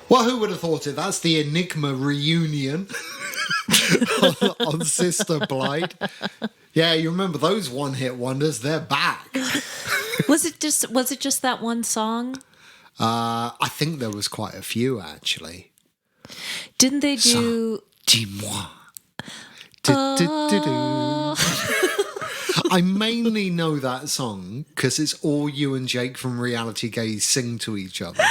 Well, who would have thought it? That's the Enigma reunion on Sister Blight. Yeah, you remember those one-hit wonders? They're back. Was it just that one song? I think there was quite a few, actually. Didn't they do... Dis-moi. Du-du-du-du. I mainly know that song because it's all you and Jake from Reality Gaze sing to each other.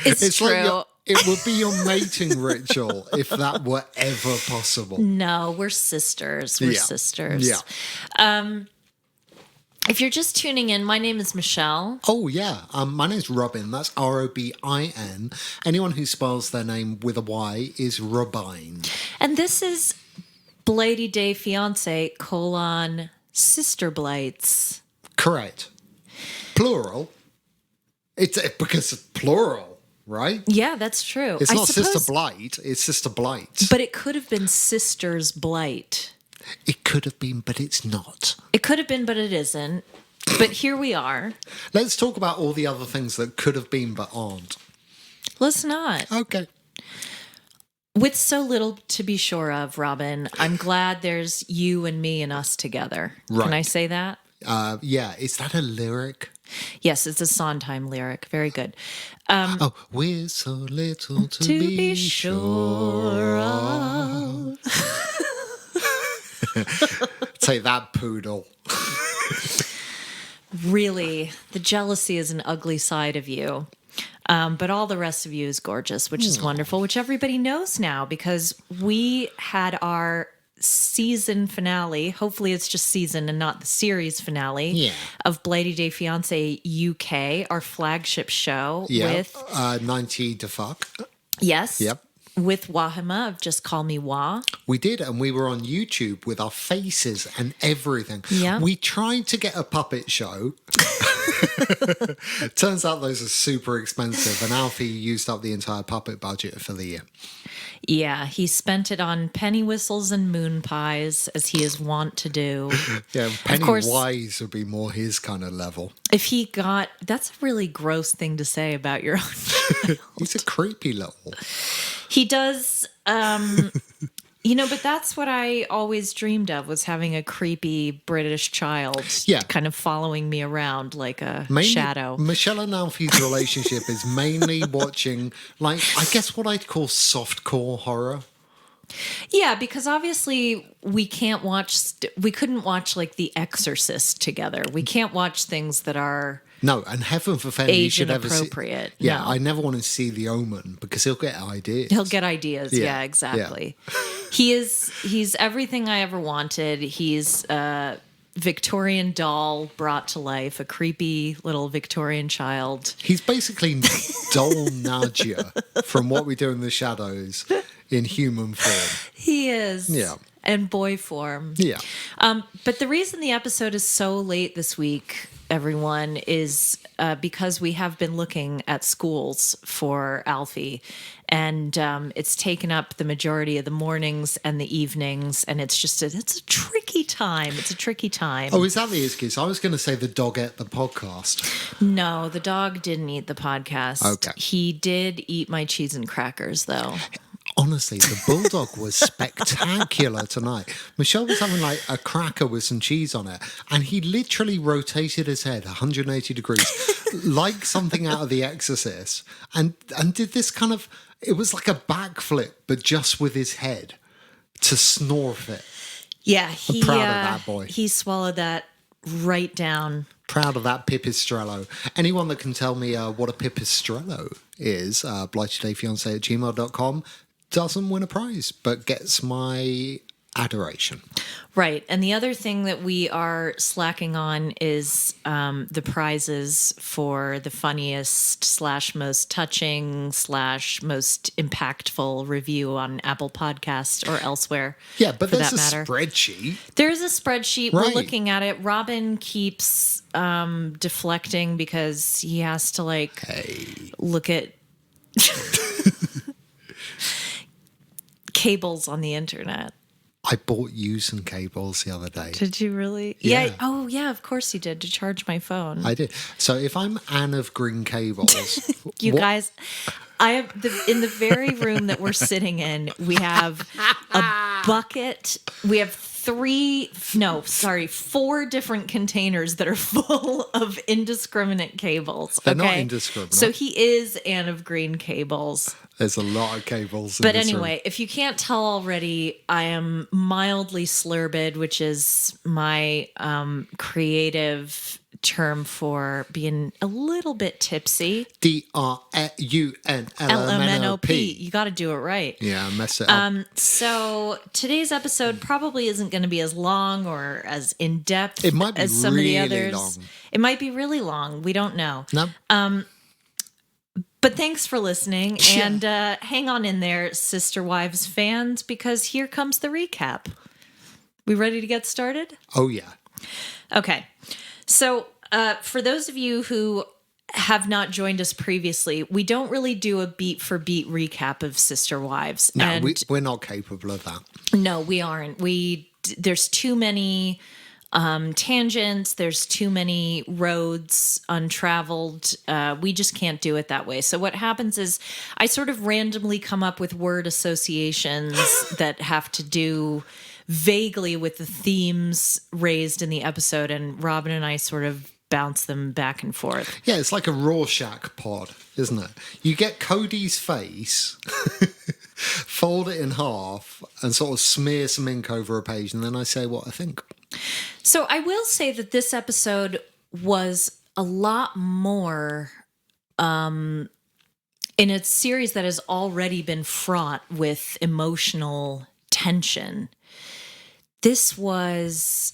It's true. Like it would be your mating ritual if that were ever possible. No, we're sisters. We're sisters. Yeah. If you're just tuning in, my name is Michelle. Oh, yeah. My name's Robin. That's Robin. Anyone who spells their name with a Y is Robine. And this is Blighty Day Fiancé : Sister Blights. Correct. Plural. It's because it's plural, right? Yeah, that's true. It's not Sister Blight. It's Sister Blight. But it could have been Sister's Blight. It could have been, but it's not. It could have been, but it isn't. But here we are. Let's talk about all the other things that could have been but aren't. Let's not. Okay. With so little to be sure of, Robin, I'm glad there's you and me and us together. Right. Can I say that? Yeah. Is that a lyric? Yes, it's a Sondheim lyric. Very good. We're so little to be sure of. Take that, poodle. Really, the jealousy is an ugly side of you. But all the rest of you is gorgeous, which is wonderful, which everybody knows now because we had our season finale. Hopefully it's just season and not the series finale of Blighty Day Fiancé UK, our flagship show with 90 to fuck. Yes. Yep. With Wahima of Just Call Me Wah. We did, and we were on YouTube with our faces and everything. Yeah. We tried to get a puppet show. Turns out those are super expensive, and Alfie used up the entire puppet budget for the year. Yeah, he spent it on penny whistles and moon pies, as he is wont to do. Yeah, Pennywise would be more his kind of level. If he got... That's a really gross thing to say about your own. He's a creepy little... He does, but that's what I always dreamed of, was having a creepy British child kind of following me around like a shadow. Michelle and Alfie's relationship is mainly watching, I guess what I'd call softcore horror. Yeah, because obviously we couldn't watch like The Exorcist together. We can't watch things that are... No, and heaven forfend you should ever see... appropriate. Yeah, no. I never want to see The Omen because he'll get ideas. He'll get ideas, yeah exactly. Yeah. He's everything I ever wanted. He's a Victorian doll brought to life, a creepy little Victorian child. He's basically Doll Nadia from What We Do in the Shadows in human form. He is. Yeah. And boy form. Yeah. But the reason the episode is so late this week, everyone, is because we have been looking at schools for Alfie. And it's taken up the majority of the mornings and the evenings. And it's a tricky time. It's a tricky time. Oh, is that the excuse? I was going to say the dog ate the podcast. No, the dog didn't eat the podcast. Okay. He did eat my cheese and crackers, though. Honestly, the bulldog was spectacular tonight. Michelle was having a cracker with some cheese on it, and he literally rotated his head 180 degrees, like something out of The Exorcist, and did this kind of... It was like a backflip, but just with his head to snorf it. Yeah, I'm proud of that boy. He swallowed that right down. Proud of that pipistrello. Anyone that can tell me what a pipistrello is, blightydayfiance@gmail.com, doesn't win a prize, but gets my adoration. Right. And the other thing that we are slacking on is the prizes for the funniest / most touching / most impactful review on Apple Podcasts or elsewhere. Yeah, but for there's that matter. A spreadsheet. There is a spreadsheet. Right. We're looking at it. Robin keeps deflecting because he has to look at cables on the internet. I bought you some cables the other day. Did you really? Yeah. Oh, yeah, of course you did, to charge my phone. I did. So if I'm Anne of Green Cables... You guys, I have in the very room that we're sitting in, we have a bucket. We have four different containers that are full of indiscriminate cables. They're not indiscriminate. So he is Anne of Green Cables. There's a lot of cables in But this anyway, room. if you can't tell already, I am mildly slurbid, which is my creative term for being a little bit tipsy. DRUNLMNOP. You got to do it right. Yeah, I messed it up. So today's episode probably isn't going to be as long or as in depth It might be as some really of the others. long. It might be really long. We don't know. No. But thanks for listening, Yeah. and hang on in there, Sister Wives fans, because here comes the recap. We ready to get started? Oh, yeah. Okay. So for those of you who have not joined us previously, we don't really do a beat-for-beat recap of Sister Wives. No, and we're not capable of that. no, we aren't. There's too many tangents. There's too many roads untraveled. We just can't do it that way. So what happens is I sort of randomly come up with word associations that have to do vaguely with the themes raised in the episode, and Robin and I sort of bounce them back and forth. Yeah, it's like a Rorschach pod, isn't it? You get Cody's face, fold it in half, and sort of smear some ink over a page, and then I say what I think. So I will say that this episode was a lot more in a series that has already been fraught with emotional tension. This was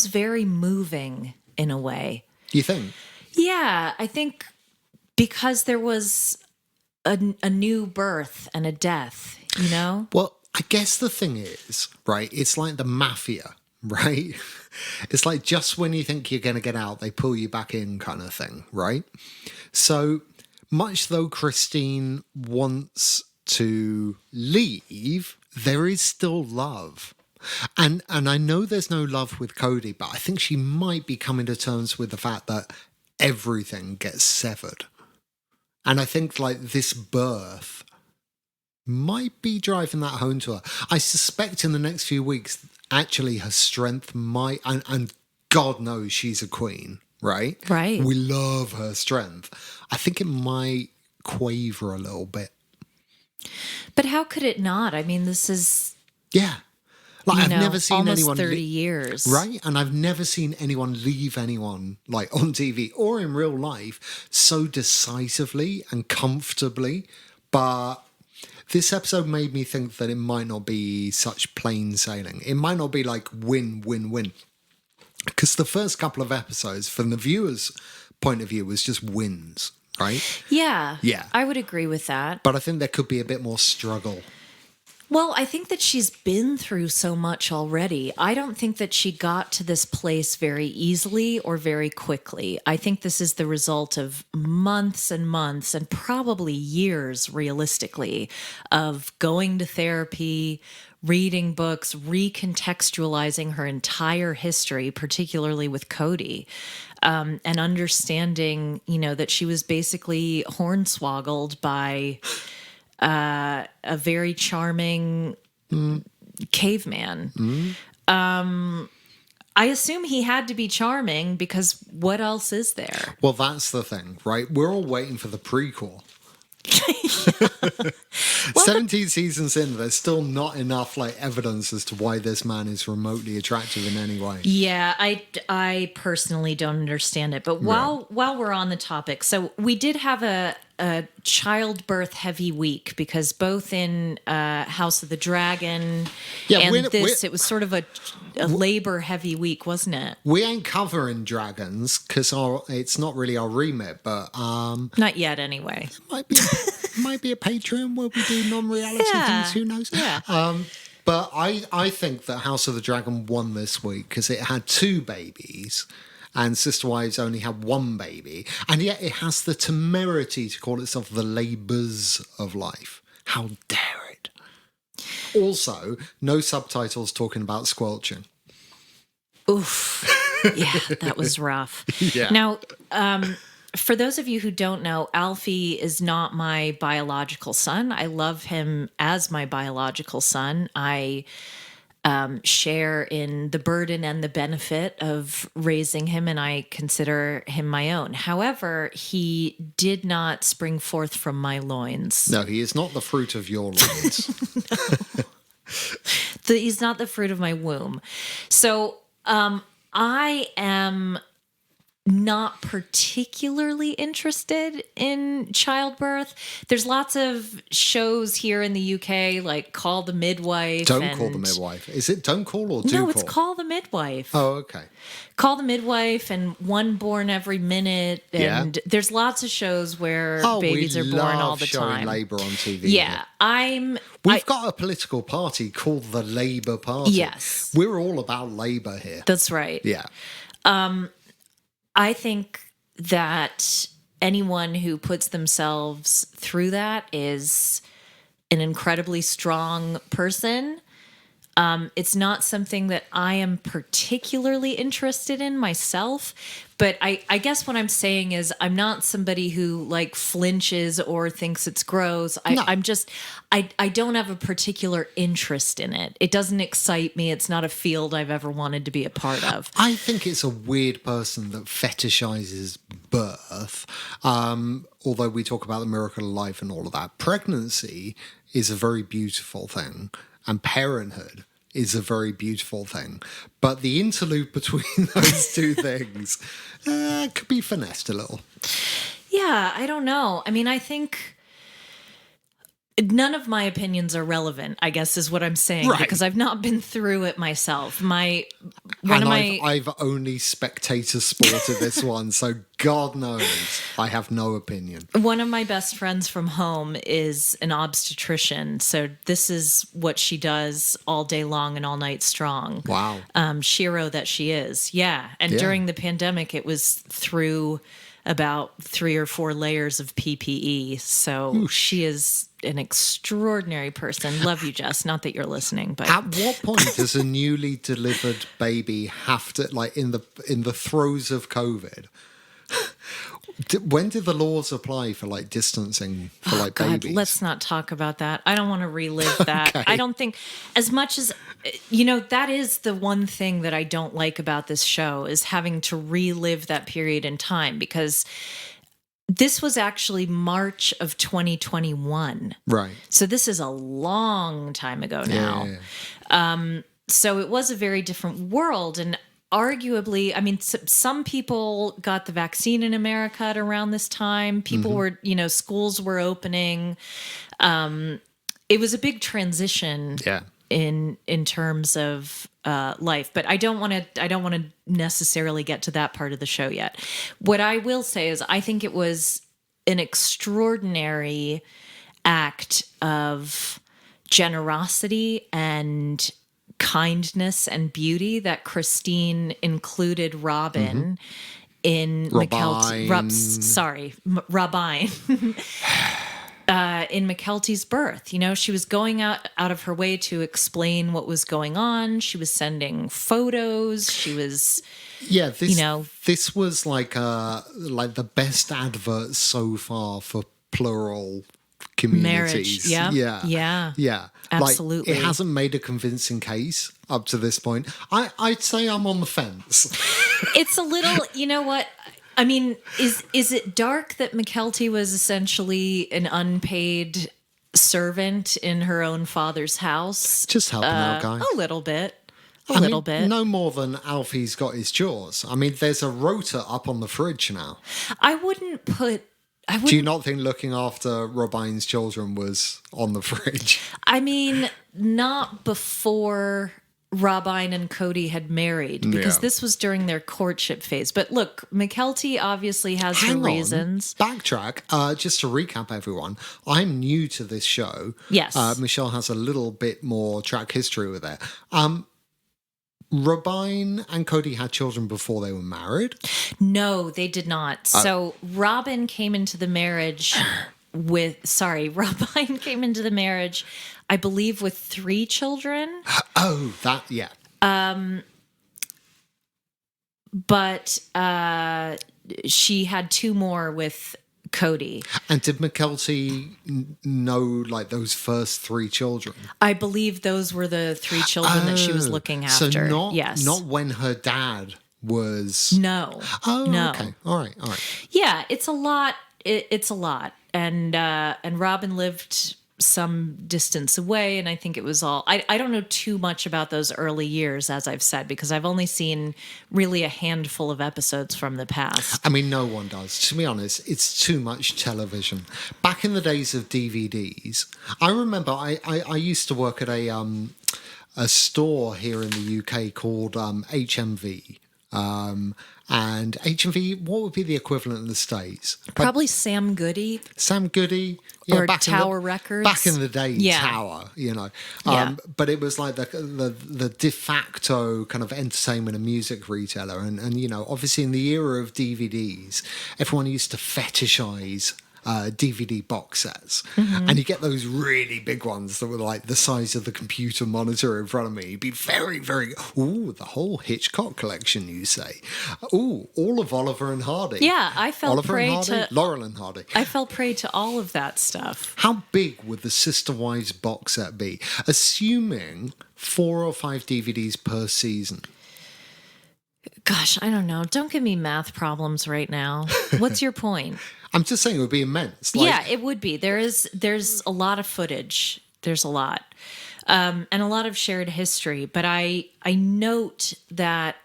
very moving in a way. You think? Yeah, I think because there was a new birth and a death, you know? Well, I guess the thing is, right, it's like the mafia, right? It's like just when you think you're going to get out, they pull you back in kind of thing, right? So much though Christine wants to leave, there is still love. And I know there's no love with Cody, but I think she might be coming to terms with the fact that everything gets severed. And I think like this birth might be driving that home to her. I suspect in the next few weeks, actually her strength might, and God knows she's a queen, right? Right. We love her strength. I think it might quaver a little bit. But how could it not? I mean, this is... Yeah. Like, I've know, never seen almost anyone 30 years. right? And I've never seen anyone leave anyone like on TV or in real life so decisively and comfortably. But this episode made me think that it might not be such plain sailing. It might not be like win, win, win. Because the first couple of episodes, from the viewer's point of view, was just wins, right? Yeah. Yeah. I would agree with that. But I think there could be a bit more struggle. Well, I think that she's been through so much already. I don't think that she got to this place very easily or very quickly. I think this is the result of months and months and probably years, realistically, of going to therapy, reading books, recontextualizing her entire history, particularly with Cody, and understanding, you know, that she was basically hornswoggled by a very charming caveman. I assume he had to be charming because what else is there? Well, that's the thing, right? We're all waiting for the prequel. 17 seasons in, there's still not enough like evidence as to why this man is remotely attractive in any way. Yeah, I personally don't understand it. But while we're on the topic, so we did have a childbirth heavy week because both in House of the Dragon and it was sort of a labor heavy week, wasn't it? We ain't covering dragons because it's not really our remit, but not yet anyway. might be a Patreon where we do non-reality things. Who knows? Yeah. But I think that House of the Dragon won this week because it had 2 babies. And Sister Wives only had 1 baby. And yet it has the temerity to call itself the labours of life. How dare it? Also, no subtitles talking about squelching. Oof. Yeah, that was rough. Yeah. Now, for those of you who don't know, Alfie is not my biological son. I love him as my biological son. I share in the burden and the benefit of raising him, and I consider him my own. However, he did not spring forth from my loins. No, he is not the fruit of your loins. He's not the fruit of my womb. So I am not particularly interested in childbirth. There's lots of shows here in the UK, like Call the Midwife. Don't Call the Midwife. Is it Don't Call or Do Call? No, it's Call the Midwife. Oh, okay. Call the Midwife and One Born Every Minute. And there's lots of shows where babies are born all the time. Showing Labour on TV. Yeah, We've got a political party called the Labour Party. Yes. We're all about Labour here. That's right. Yeah. I think that anyone who puts themselves through that is an incredibly strong person. It's not something that I am particularly interested in myself, but I guess what I'm saying is I'm not somebody who like flinches or thinks it's gross. I don't have a particular interest in it. It doesn't excite me. It's not a field I've ever wanted to be a part of. I think it's a weird person that fetishizes birth. Although we talk about the miracle of life and all of that, pregnancy is a very beautiful thing. And parenthood is a very beautiful thing. But the interlude between those two things could be finessed a little. Yeah, I don't know. I mean, I think none of my opinions are relevant, I guess is what I'm saying, right. Because I've not been through it myself. I've only spectator sported this one, so God knows I have no opinion. One of my best friends from home is an obstetrician, so this is what she does all day long and all night strong. Wow. Shiro that she is. Yeah. And during the pandemic, it was through about 3 or 4 layers of PPE. So she is an extraordinary person. Love you, Jess. Not that you're listening, but at what point does a newly delivered baby have to, like in the throes of COVID? When did the laws apply for like distancing for like God, babies? let's not talk about that. I don't want to relive that. Okay. I don't think, as much as, that is the one thing that I don't like about this show is having to relive that period in time, because this was actually March of 2021. Right. So this is a long time ago now. Yeah. So it was a very different world. And arguably, I mean, some people got the vaccine in America at around this time. People were, schools were opening. It was a big transition in terms of life, but I don't want to necessarily get to that part of the show yet. What I will say is I think it was an extraordinary act of generosity and kindness and beauty that Christine included Robin in Rabine in Mykelti's birth. She was going out of her way to explain what was going on. She was sending photos. She was this was like the best advert so far for plural communities. Marriage. Yeah. Absolutely. Like, it hasn't made a convincing case up to this point. I'd say I'm on the fence. It's a little, you know what? I mean, is it dark that Mykelti was essentially an unpaid servant in her own father's house? Just helping out, guys. A little bit. A little bit. No more than Alfie's got his chores. I mean, there's a rota up on the fridge now. Do you not think looking after Robine's children was on the fridge? I mean, not before Robine and Cody had married, because this was during their courtship phase. But look, Mykelti obviously has her reasons. Backtrack, just to recap everyone. I'm new to this show. Yes. Michelle has a little bit more track history with it. Robine and Cody had children before they were married? No, they did not. So Robin came into the marriage Rob Biden came into the marriage, I believe, with 3 children. Oh, that, yeah. But she had 2 more with Cody. And did McKelty know, like, those first 3 children? I believe those were the 3 children that she was looking after. So yes. not when her dad was... No. Oh, no. okay. All right. Yeah, it's a lot. It's a lot. And Robin lived some distance away, and I think it was all... I don't know too much about those early years, as I've said, because I've only seen really a handful of episodes from the past. I mean, no one does. To be honest, it's too much television. Back in the days of DVDs, I remember I used to work at a store here in the UK called HMV. And HMV, what would be the equivalent in the States? Probably Sam Goody. Sam Goody. Yeah, or Tower Records. Back in the day, yeah. Tower, you know. Yeah. But it was like the de facto kind of entertainment and music retailer. And, you know, obviously in the era of DVDs, everyone used to fetishize DVD box sets. Mm-hmm. And you get those really big ones that were like the size of the computer monitor in front of me. You'd be very, very... Ooh, the whole Hitchcock collection, you say. Ooh, all of Oliver and Hardy. Yeah, I fell Oliver prey and Hardy, to... Laurel and Hardy. I fell prey to all of that stuff. How big would the Sister Wives box set be? Assuming 4 or 5 DVDs per season. Gosh, I don't know. Don't give me math problems right now. What's your point? I'm just saying it would be immense. Like, yeah, it would be. There's a lot of footage. There's a lot. And a lot of shared history. But I note that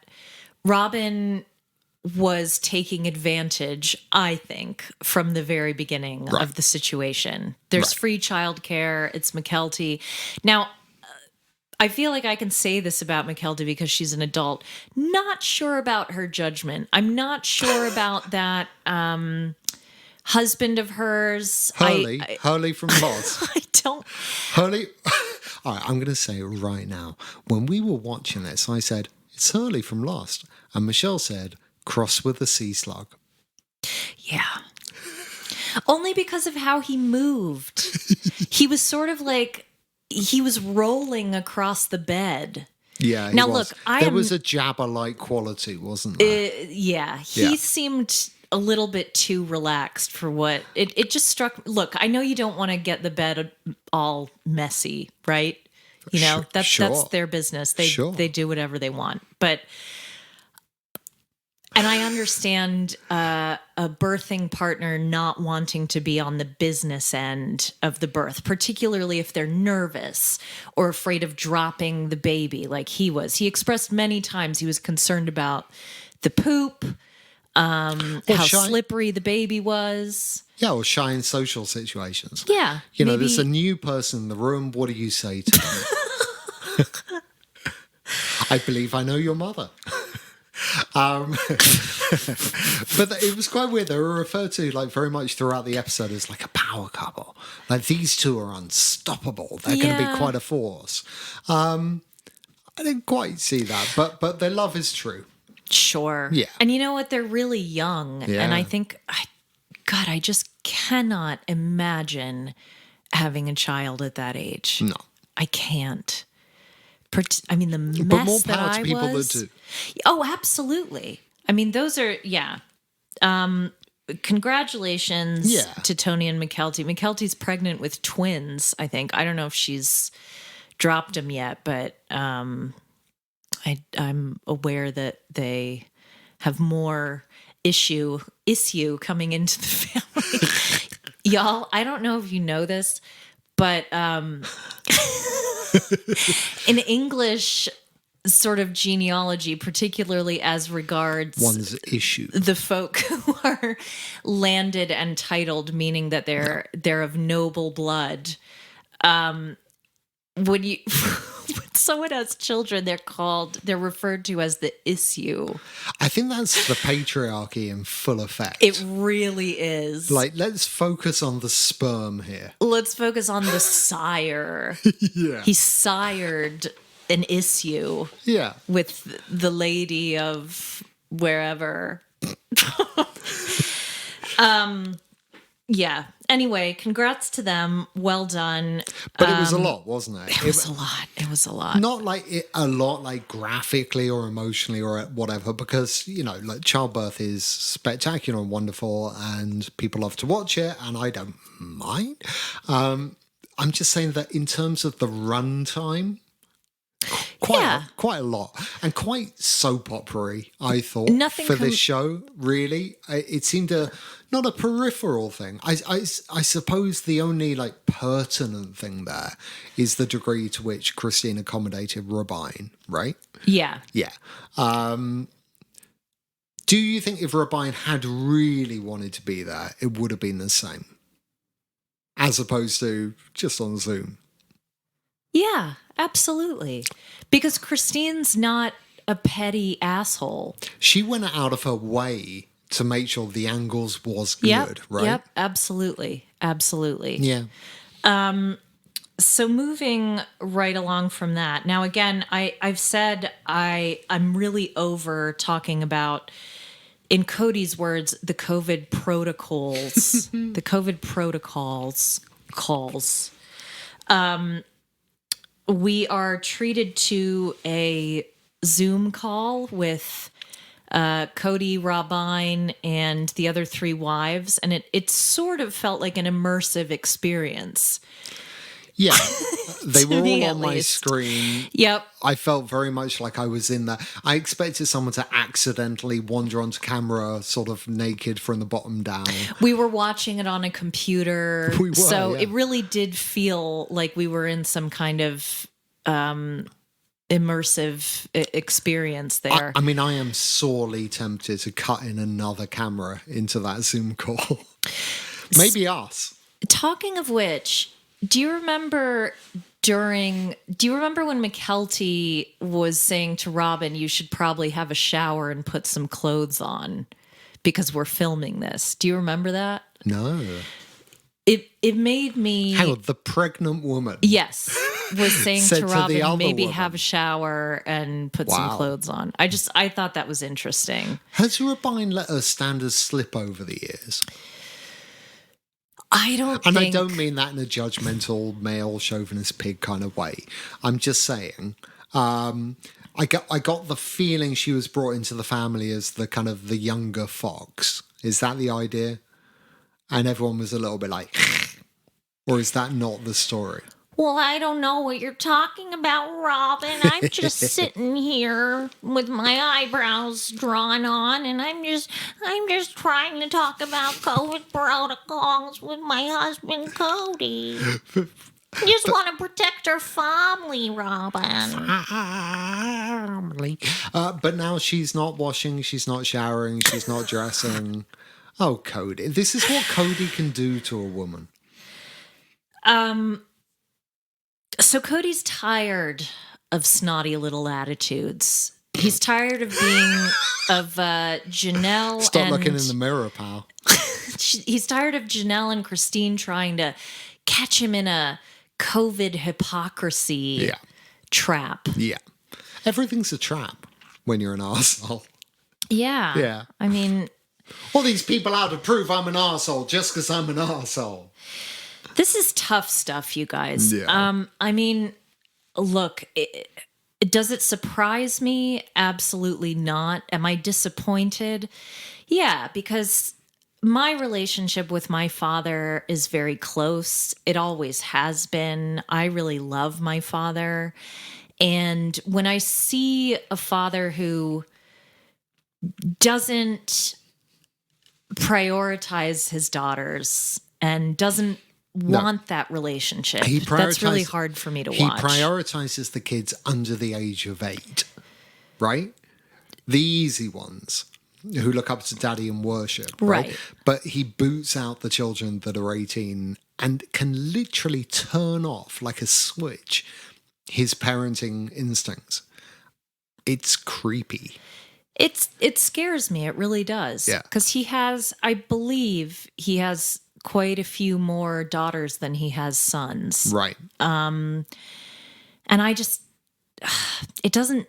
Robin was taking advantage, I think, from the very beginning of the situation. There's free childcare. It's McKelty. Now, I feel like I can say this about McKelty because she's an adult. Not sure about her judgment. I'm not sure about that husband of hers. Hurley from Lost. I don't... Hurley... All right, I'm going to say it right now. When we were watching this, I said, it's Hurley from Lost. And Michelle said, cross with a sea slug. Yeah. Only because of how he moved. He was sort of like... He was rolling across the bed. Yeah, now was. Look, there was a Jabba-like quality, wasn't there? He seemed a little bit too relaxed for what it just struck. Look, I know you don't want to get the bed all messy, right? You know, that's their business. They do whatever they want, but. And I understand a birthing partner not wanting to be on the business end of the birth, particularly if they're nervous or afraid of dropping the baby like he was. He expressed many times he was concerned about the poop, how slippery the baby was. Yeah, or shy in social situations. Yeah. You know, there's a new person in the room. What do you say to them? I believe I know your mother. But it was quite weird. They were referred to like very much throughout the episode as like a power couple. Like these two are unstoppable. They're going to be quite a force. I didn't quite see that, but their love is true. Sure. Yeah. And you know what? They're really young. Yeah. And I think, I just cannot imagine having a child at that age. No. I can't. I mean, the mess but more that power I to people was. that do. Oh, absolutely. I mean, those are congratulations to Tony and McKelty. McKelty's pregnant with twins. I think. I don't know if she's dropped them yet, but I'm aware that they have more issue coming into the family. Y'all, I don't know if you know this, but in English sort of genealogy, particularly as regards one's issue, the folk who are landed and titled, meaning that they're of noble blood. When someone has children, they're referred to as the issue. I think that's the patriarchy in full effect. It really is. Like, let's focus on the sperm here. Let's focus on the sire. Yeah. He sired an issue. Yeah. With the lady of wherever. Yeah. Anyway, congrats to them. Well done. But it was a lot, wasn't it? It was a lot. It was a lot. Not a lot like graphically or emotionally or whatever, because, like childbirth is spectacular and wonderful and people love to watch it and I don't mind. I'm just saying that in terms of the runtime, quite a lot and quite soap opera-y, I thought. This show, really. It seemed not a peripheral thing. I suppose the only like pertinent thing there is the degree to which Christine accommodated Rabine, right? Yeah. Yeah. Do you think if Rabine had really wanted to be there, it would have been the same? As opposed to just on Zoom? Yeah, absolutely. Because Christine's not a petty asshole. She went out of her way to make sure the angles was good, right? Yep, absolutely. Absolutely. Yeah. So moving right along from that. Now, again, I've said I'm really over talking about, in Cody's words, the COVID protocols. The COVID protocols calls. We are treated to a Zoom call with Cody, Rabine, and the other three wives, and it sort of felt like an immersive experience. Yeah, they were all on my screen. Yep. I felt very much like I was in there. I expected someone to accidentally wander onto camera sort of naked from the bottom down. We were watching it on a computer. We were, so yeah. It really did feel like we were in some kind of immersive experience there. I mean, I am sorely tempted to cut in another camera into that Zoom call. Maybe us. Talking of which, do you remember when McKelty was saying to Robin, you should probably have a shower and put some clothes on because we're filming this? Do you remember that? No. It made me... Hang on, the pregnant woman. Yes. Was saying to Robin, maybe woman. have a shower and put some clothes on. I thought that was interesting. Has Rabine let her standards slip over the years? I don't mean that in a judgmental male chauvinist pig kind of way. I'm just saying, I got the feeling she was brought into the family as the kind of the younger fox. Is that the idea? And everyone was a little bit like, or is that not the story? Well, I don't know what you're talking about, Robin. I'm just sitting here with my eyebrows drawn on, and I'm just trying to talk about COVID protocols with my husband, Cody. Just want to protect our family, Robin. Family. But now she's not washing, she's not showering, she's not dressing. Oh, Cody. This is what Cody can do to a woman. So Cody's tired of snotty little attitudes. He's tired of being Janelle. Stop looking in the mirror, pal. He's tired of Janelle and Christine trying to catch him in a COVID hypocrisy trap. Yeah. Everything's a trap when you're an arsehole. Yeah. Yeah. I mean... all these people out to prove I'm an arsehole just because I'm an arsehole. This is tough stuff, you guys. Yeah. I mean, look, does it surprise me? Absolutely not. Am I disappointed? Yeah, because my relationship with my father is very close. It always has been. I really love my father. And when I see a father who doesn't prioritize his daughters and doesn't want that relationship, that's really hard for me to watch. He prioritizes the kids under the age of 8, right? The easy ones who look up to daddy and worship, right? But he boots out the children that are 18 and can literally turn off like a switch his parenting instincts. It's creepy. It scares me. It really does. Yeah. Because I believe he has quite a few more daughters than he has sons. Right. And I just, it doesn't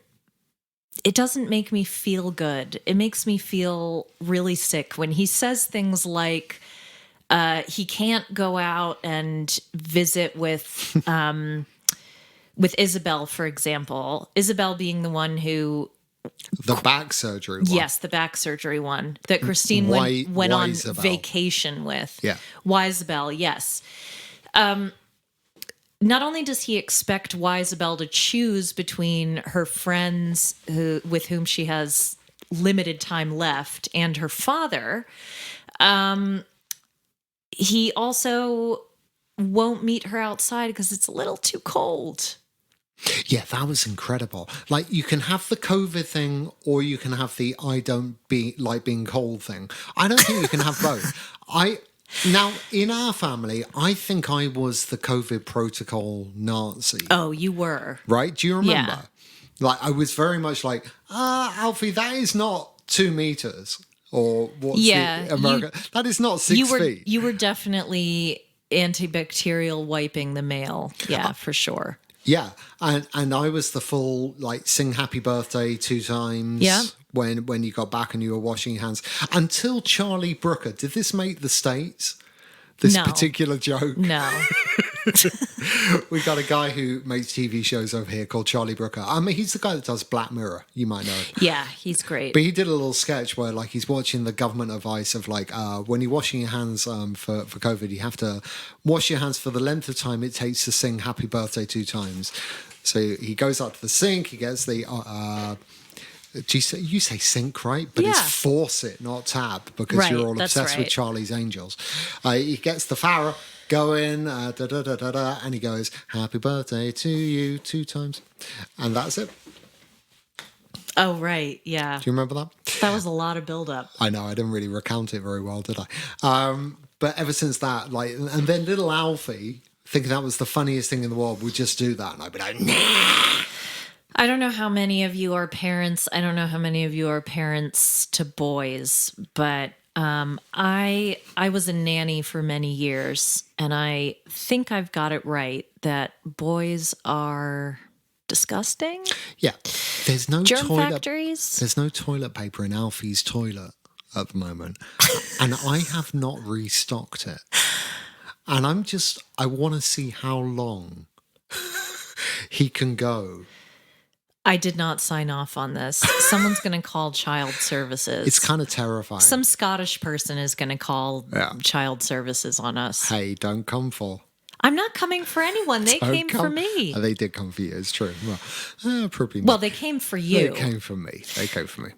make me feel good. It makes me feel really sick when he says things like, He can't go out and visit with Isabel, for example. Isabel being the one who, The back surgery one. yes, the back surgery one that Christine went on vacation with. Yeah. Wisabel, yes. Not only does he expect Wisabel to choose between her friends with whom she has limited time left and her father, he also won't meet her outside because it's a little too cold. Yeah, that was incredible. Like, you can have the COVID thing, or you can have the I don't like being cold thing. I don't think you can have both. Now, in our family, I think I was the COVID protocol Nazi. Oh, you were. Right? Do you remember? Yeah. Like, I was very much like, Alfie, that is not 2 meters. Or what's the American? That is not 6 feet. You were definitely antibacterial wiping the mail. Yeah, for sure. Yeah, and I was the full, like, sing happy birthday 2 times. Yeah. When you got back and you were washing your hands. Until Charlie Brooker. Did this make the States? This particular joke? No. We got a guy who makes TV shows over here called Charlie Brooker. I mean, he's the guy that does Black Mirror. You might know him. Yeah, he's great. But he did a little sketch where, like, he's watching the government advice of, like, when you're washing your hands for COVID, you have to wash your hands for the length of time it takes to sing happy birthday 2 times. So he goes up to the sink, he gets the... you say sink, right? But it's faucet, not tap, because you're all obsessed with Charlie's Angels. He gets the Farrah going, and he goes, happy birthday to you 2 times. And that's it. Oh, right. Yeah. Do you remember that? That was a lot of build-up. I know. I didn't really recount it very well, did I? But ever since that, like, and then little Alfie, thinking that was the funniest thing in the world, would just do that. And I'd be like, nah. I don't know how many of you are parents. I don't know how many of you are parents to boys, but I was a nanny for many years, and I think I've got it right that boys are disgusting. Yeah, there's no germ factories. There's no toilet paper in Alfie's toilet at the moment, and I have not restocked it. And I want to see how long he can go. I did not sign off on this. Someone's going to call child services. It's kind of terrifying. Some Scottish person is going to call child services on us. Hey, don't come for. I'm not coming for anyone. They came for me. They did come for you. It's true. Well, probably not. Well, they came for you. They came for me.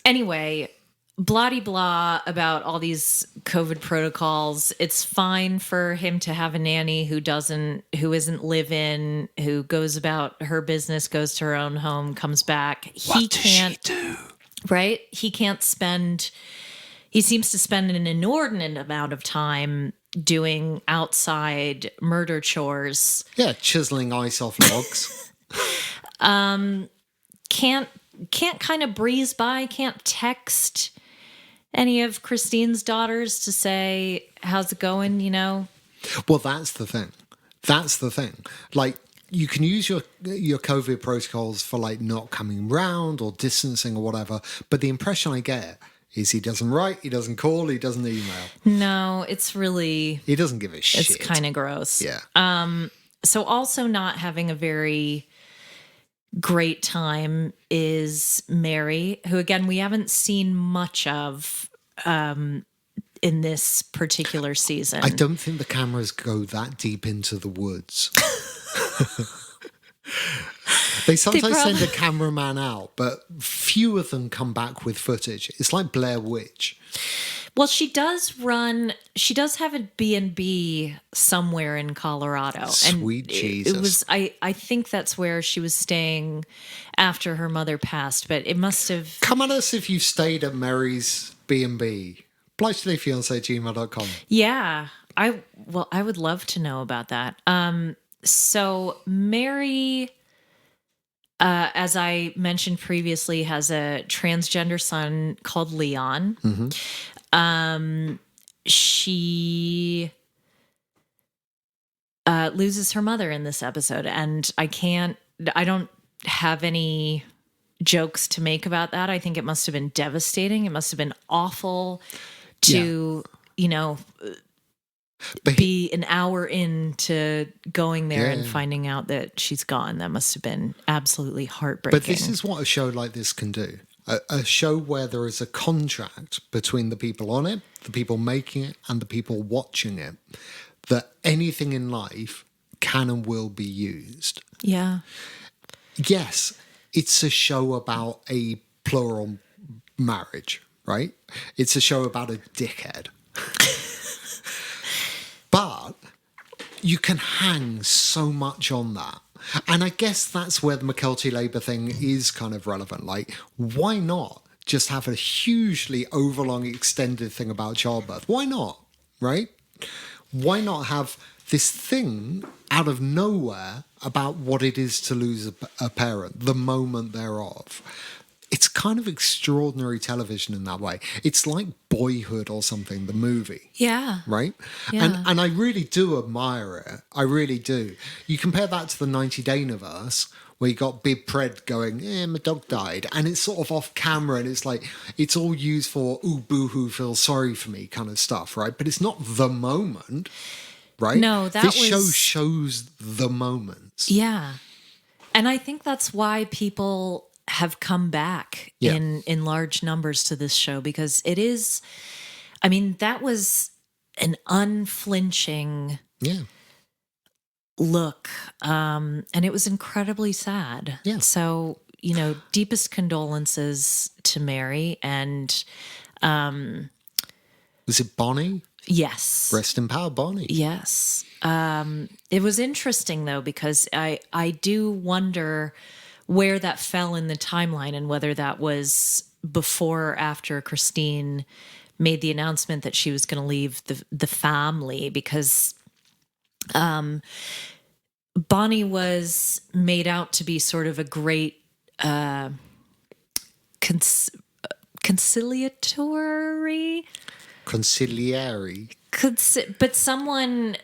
Anyway, blah-de-blah about all these COVID protocols. It's fine for him to have a nanny who isn't live-in, who goes about her business, goes to her own home, comes back. What does she do? Right? He seems to spend an inordinate amount of time doing outside murder chores. Yeah, chiseling ice off logs. Can't kind of breeze by, can't text any of Christine's daughters to say, how's it going, you know? Well, that's the thing. Like, you can use your COVID protocols for, like, not coming round or distancing or whatever, but the impression I get is he doesn't write, he doesn't call, he doesn't email. No, it's really... He doesn't give a shit. It's kind of gross. Yeah. So also not having a very great time is Mary, who, again, we haven't seen much of in this particular season. I don't think the cameras go that deep into the woods. They sometimes send a cameraman out, but few of them come back with footage. It's like Blair Witch. Well, she does have a B&B somewhere in Colorado. Sweet Jesus. It was, I think that's where she was staying after her mother passed, but it must have... Come on us if you stayed at Mary's B&B. BlytheLeeFiance@gmail.com. Yeah. I would love to know about that. So Mary, as I mentioned previously, has a transgender son called Leon. Mm-hmm. She loses her mother in this episode, and I don't have any jokes to make about that. I think it must have been devastating. It must have been awful to But be an hour into going there and Yeah. finding out that she's gone. That must have been absolutely heartbreaking. But this is what a show like this can do. A show where there is a contract between the people on it, the people making it, and the people watching it, that anything in life can and will be used. Yeah. Yes, it's a show about a plural marriage, right? It's a show about a dickhead. But you can hang so much on that. And I guess that's where the McKelty Labour thing is kind of relevant. Like, why not just have a hugely overlong, extended thing about childbirth? Why not? Right? Why not have this thing out of nowhere about what it is to lose a parent, the moment thereof? It's kind of extraordinary television in that way. It's like Boyhood or something, the movie. Yeah. Right? Yeah. And I really do admire it. I really do. You compare that to the 90-Day Universe, where you got Big Pred going, my dog died. And it's sort of off camera and it's like, it's all used for, ooh, boo-hoo, feel sorry for me kind of stuff, right? But it's not the moment, right? No, this show shows the moments. Yeah. And I think that's why people have come back in large numbers to this show, because it is, I mean, that was an unflinching look. And it was incredibly sad. Yeah. So, deepest condolences to Mary. And Was it Bonnie? yes. Rest in power, Bonnie. Yes. It was interesting, though, because I do wonder where that fell in the timeline and whether that was before or after Christine made the announcement that she was going to leave the family, because Bonnie was made out to be sort of a great conciliatory, but someone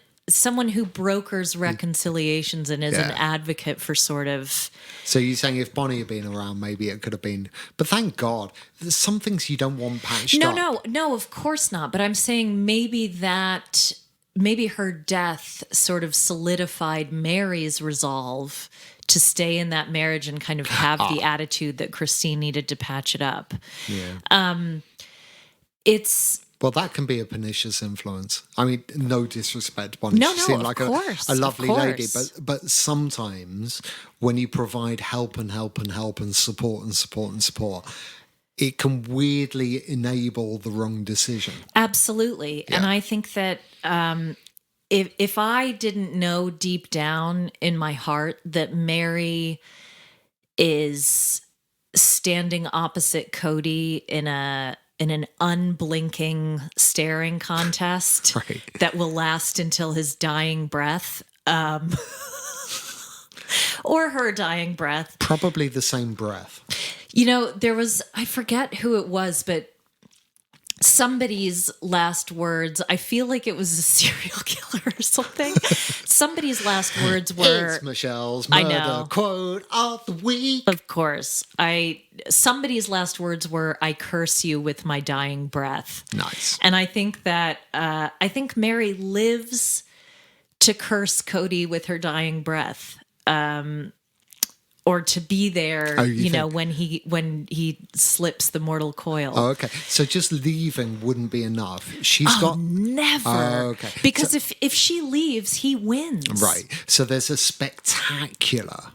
who brokers reconciliations and is an advocate for sort of. So you're saying if Bonnie had been around, maybe it could have been. But thank God, there's some things you don't want patched up. No, of course not. But I'm saying maybe her death sort of solidified Mary's resolve to stay in that marriage and kind of have the attitude that Christine needed to patch it up. Yeah. Well, that can be a pernicious influence. I mean, no disrespect, Bonnie. No, She seemed of like course, a lovely of lady. course. But sometimes when you provide help and support, it can weirdly enable the wrong decision. Absolutely. Yeah. And I think that if I didn't know deep down in my heart that Mary is standing opposite Cody in an unblinking staring contest Right. that will last until his dying breath, or her dying breath. Probably the same breath. There was, I forget who it was, but somebody's last words, I feel like it was a serial killer or something. Somebody's last words were, It's Michelle's I murder know. quote of the week. of course, somebody's last words were, I curse you with my dying breath. Nice. And I think that, I think Mary lives to curse Cody with her dying breath. Or to be there, when he slips the mortal coil. Oh, okay. So just leaving wouldn't be enough. She's got never. Oh, okay. Because if she leaves, he wins. Right. So there's a spectacular,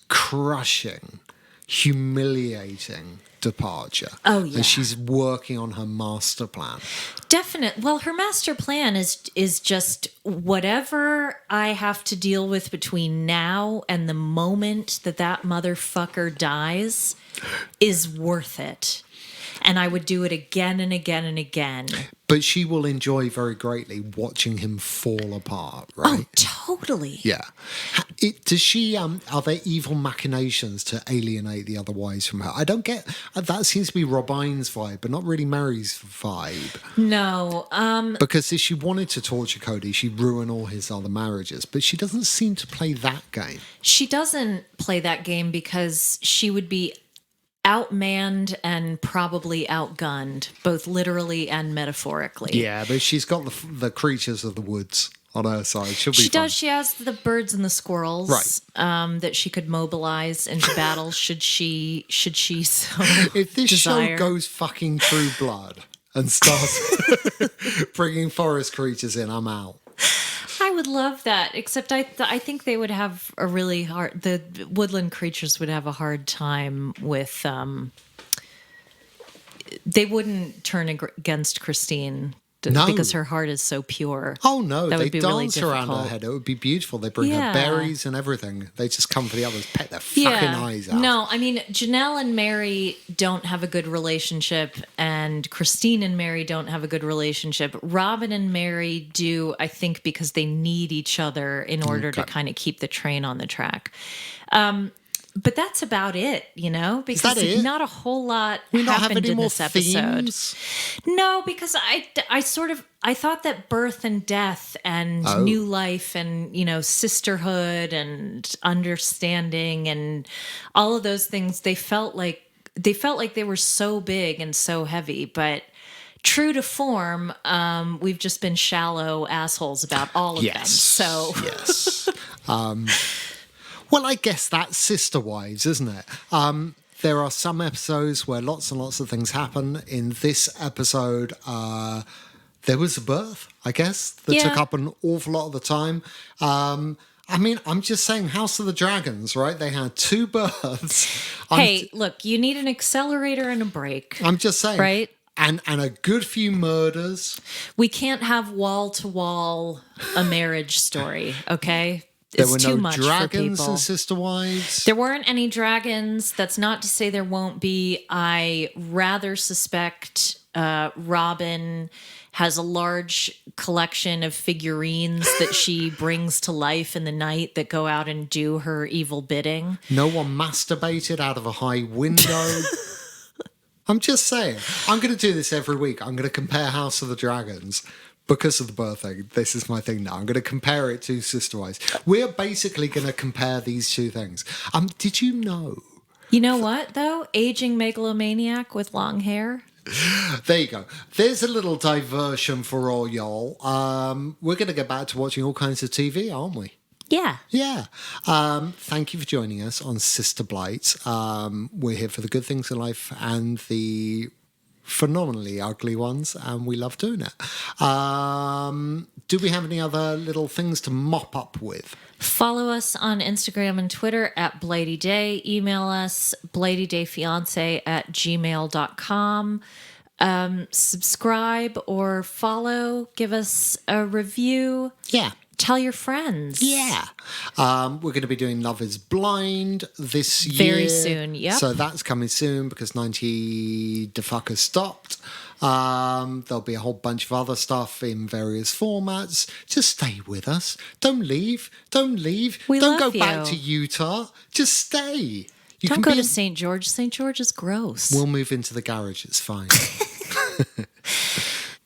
crushing, humiliating departure. Oh, yeah. And she's working on her master plan. Definite. Well, her master plan is just whatever I have to deal with between now and the moment that motherfucker dies is worth it. And I would do it again and again and again. But she will enjoy very greatly watching him fall apart, Oh, right? totally. Yeah. Does she, are there evil machinations to alienate the other wives from her? I don't get, that seems to be Robin's vibe, but not really Mary's vibe. No. Because if she wanted to torture Cody, she'd ruin all his other marriages. But she doesn't seem to play that game. She doesn't play that game because she would be outmanned and probably outgunned, both literally and metaphorically. Yeah, but she's got the creatures of the woods on her side. She'll be She fine. does. She has the birds and the squirrels, Right. that she could mobilize into battle should she so If this desire. show goes fucking True Blood and starts bringing forest creatures in, I'm out. I would love that, except I think they would have a really hard. The woodland creatures would have a hard time with. They wouldn't turn against Christine No. because her heart is so pure. Oh no, That they would be really dance around her difficult. head. It would be beautiful. They bring Yeah. her berries and everything. They just come for the others, pet their fucking eyes out. No, I mean, Janelle and Mary don't have a good relationship, and Christine and Mary don't have a good relationship. Robin and Mary do, I think, because they need each other in order to Okay. kind of keep the train on the track. But that's about it, because that it? not a whole lot We not have happened any in more this episode. themes. No, because I thought that birth and death and Oh. new life and, sisterhood and understanding and all of those things, they felt like they were so big and so heavy, but true to form, we've just been shallow assholes about all of them. Yes. So Yes. Well, I guess that's Sister Wives, isn't it? There are some episodes where lots and lots of things happen. In this episode, there was a birth, I guess, that Yeah. took up an awful lot of the time. I mean, I'm just saying House of the Dragons, right? They had 2 births. hey, look, you need an accelerator and a brake. I'm just saying. Right. And a good few murders. We can't have wall to wall a marriage story, okay? There It's were too no much dragons for people. in Sister Wives. There weren't any dragons. That's not to say there won't be. I rather suspect Robin has a large collection of figurines that she brings to life in the night that go out and do her evil bidding. No one masturbated out of a high window. I'm just saying. I'm going to do this every week. I'm going to compare House of the Dragons. Because of the birth thing, this is my thing now. I'm going to compare it to Sister Wives. We're basically going to compare these 2 things. Did you know? You know what, though? Aging megalomaniac with long hair. There you go. There's a little diversion for all y'all. We're going to get back to watching all kinds of TV, aren't we? Yeah. Yeah. Thank you for joining us on Sister Blight. We're here for the good things in life and the phenomenally ugly ones, and we love doing it. Do we have any other little things to mop up with? Follow us on Instagram and Twitter at Blighty Day. Email us blightydayfiance@gmail.com. Subscribe or follow. Give us a review. Yeah. Tell your friends. Yeah. We're going to be doing Love is Blind this year. Very soon, yep. So that's coming soon because 90 DeFuckers stopped. There'll be a whole bunch of other stuff in various formats. Just stay with us. Don't leave. Don't leave. We Don't love go back you. to Utah. Just stay. You Don't go be to St. George. St. George is gross. We'll move into the garage. It's fine.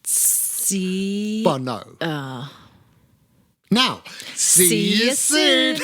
See? Well, no. Now, see you soon.